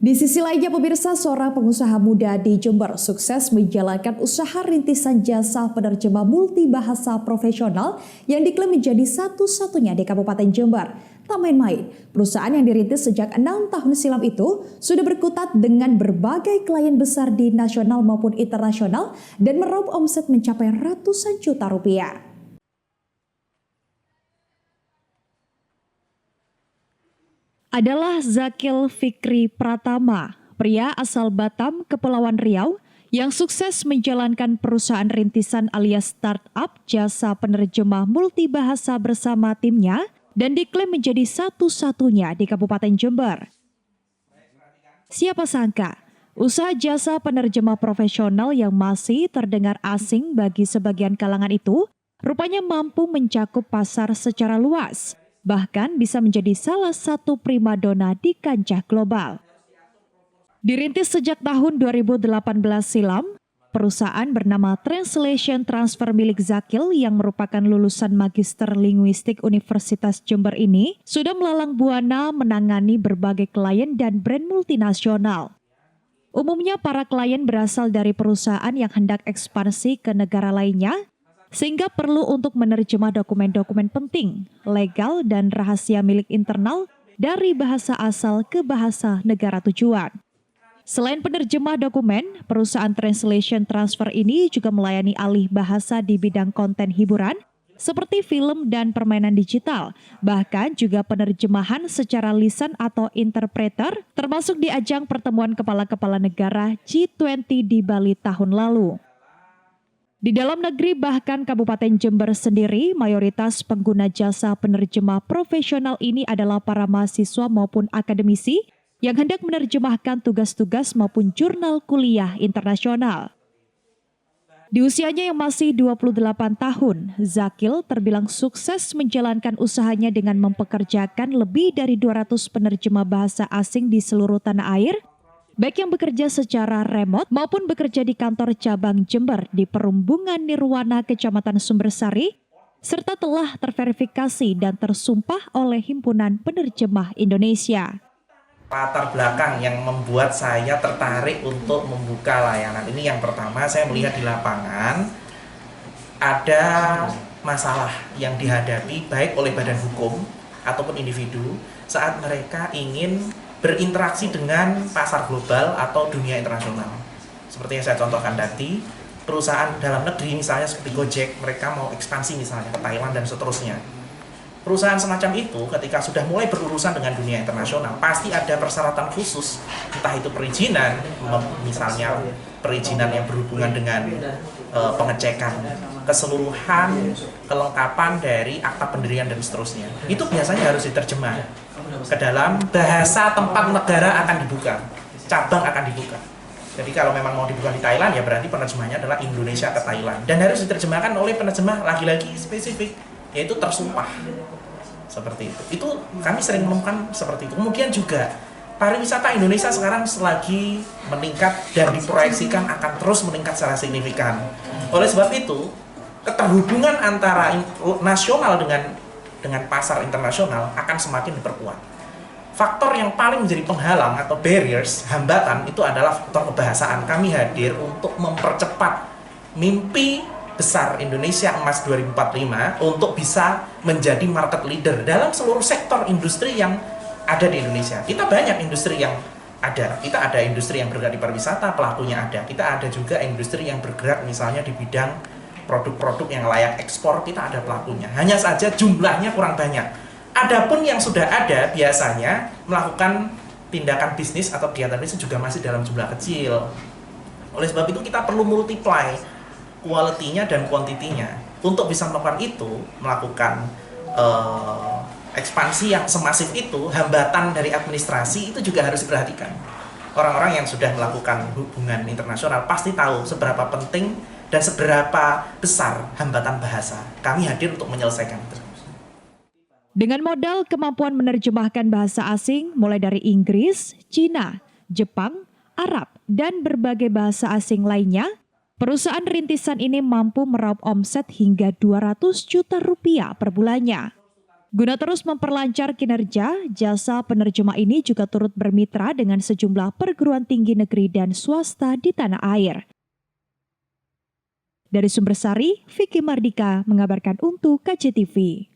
Di sisi lainnya pemirsa, seorang pengusaha muda di Jember sukses menjalankan usaha rintisan jasa penerjemah multibahasa profesional yang diklaim menjadi satu-satunya di Kabupaten Jember. Tak main-main, perusahaan yang dirintis sejak 6 tahun silam itu sudah berkutat dengan berbagai klien besar di nasional maupun internasional dan meraup omset mencapai ratusan juta rupiah. Adalah Zakil Fikri Pratama, pria asal Batam, Kepulauan Riau, yang sukses menjalankan perusahaan rintisan alias startup jasa penerjemah multibahasa bersama timnya dan diklaim menjadi satu-satunya di Kabupaten Jember. Siapa sangka, usaha jasa penerjemah profesional yang masih terdengar asing bagi sebagian kalangan itu, rupanya mampu mencakup pasar secara luas. Bahkan bisa menjadi salah satu primadona di kancah global. Dirintis sejak tahun 2018 silam, perusahaan bernama Translation Transfer milik Zakil yang merupakan lulusan Magister Linguistik Universitas Jember ini sudah melalang buana menangani berbagai klien dan brand multinasional. Umumnya para klien berasal dari perusahaan yang hendak ekspansi ke negara lainnya, sehingga perlu untuk menerjemah dokumen-dokumen penting, legal dan rahasia milik internal dari bahasa asal ke bahasa negara tujuan. Selain penerjemah dokumen, perusahaan Translation Transfer ini juga melayani alih bahasa di bidang konten hiburan, seperti film dan permainan digital, bahkan juga penerjemahan secara lisan atau interpreter, termasuk di ajang pertemuan kepala-kepala negara G20 di Bali tahun lalu. Di dalam negeri bahkan Kabupaten Jember sendiri, mayoritas pengguna jasa penerjemah profesional ini adalah para mahasiswa maupun akademisi yang hendak menerjemahkan tugas-tugas maupun jurnal kuliah internasional. Di usianya yang masih 28 tahun, Zakil terbilang sukses menjalankan usahanya dengan mempekerjakan lebih dari 200 penerjemah bahasa asing di seluruh tanah air, baik yang bekerja secara remote maupun bekerja di kantor cabang Jember di Perumbungan Nirwana, Kecamatan Sumbersari, serta telah terverifikasi dan tersumpah oleh Himpunan Penerjemah Indonesia. Latar belakang yang membuat saya tertarik untuk membuka layanan ini, yang pertama saya melihat di lapangan ada masalah yang dihadapi baik oleh badan hukum ataupun individu saat mereka ingin berinteraksi dengan pasar global atau dunia internasional. Seperti yang saya contohkan tadi, perusahaan dalam negeri misalnya seperti Gojek, mereka mau ekspansi misalnya ke Thailand dan seterusnya. Perusahaan semacam itu ketika sudah mulai berurusan dengan dunia internasional, pasti ada persyaratan khusus, entah itu perizinan, misalnya perizinan yang berhubungan dengan pengecekan keseluruhan, kelengkapan dari akta pendirian dan seterusnya. Itu biasanya harus diterjemah ke dalam bahasa tempat negara akan dibuka, cabang akan dibuka. Jadi kalau memang mau dibuka di Thailand, ya berarti penerjemahnya adalah Indonesia ke Thailand. Dan harus diterjemahkan oleh penerjemah lagi-lagi spesifik, yaitu tersumpah. Seperti itu. Itu kami sering menemukan seperti itu. Kemudian juga pariwisata Indonesia sekarang selagi meningkat dan diproyeksikan akan terus meningkat secara signifikan. Oleh sebab itu, keterhubungan antara nasional dengan pasar internasional akan semakin diperkuat. Faktor yang paling menjadi penghalang atau barriers, hambatan, itu adalah faktor kebahasaan. Kami hadir untuk mempercepat mimpi besar Indonesia Emas 2045 untuk bisa menjadi market leader dalam seluruh sektor industri yang ada di Indonesia. Kita banyak industri yang ada. Kita ada industri yang bergerak di pariwisata, pelakunya ada. Kita ada juga industri yang bergerak misalnya di bidang produk-produk yang layak ekspor, kita ada pelakunya. Hanya saja jumlahnya kurang banyak. Adapun yang sudah ada biasanya melakukan tindakan bisnis atau kegiatan bisnis juga masih dalam jumlah kecil. Oleh sebab itu kita perlu multiply quality-nya dan quantity-nya. Untuk bisa melakukan itu, melakukan ekspansi yang semasif itu, hambatan dari administrasi itu juga harus diperhatikan. Orang-orang yang sudah melakukan hubungan internasional pasti tahu seberapa penting dan seberapa besar hambatan bahasa. Kami hadir untuk menyelesaikan itu. Dengan modal kemampuan menerjemahkan bahasa asing mulai dari Inggris, Cina, Jepang, Arab, dan berbagai bahasa asing lainnya, perusahaan rintisan ini mampu meraup omset hingga 200 juta rupiah per bulannya. Guna terus memperlancar kinerja, jasa penerjemah ini juga turut bermitra dengan sejumlah perguruan tinggi negeri dan swasta di tanah air. Dari Sumbersari, Vicky Mardika mengabarkan untuk KCTV.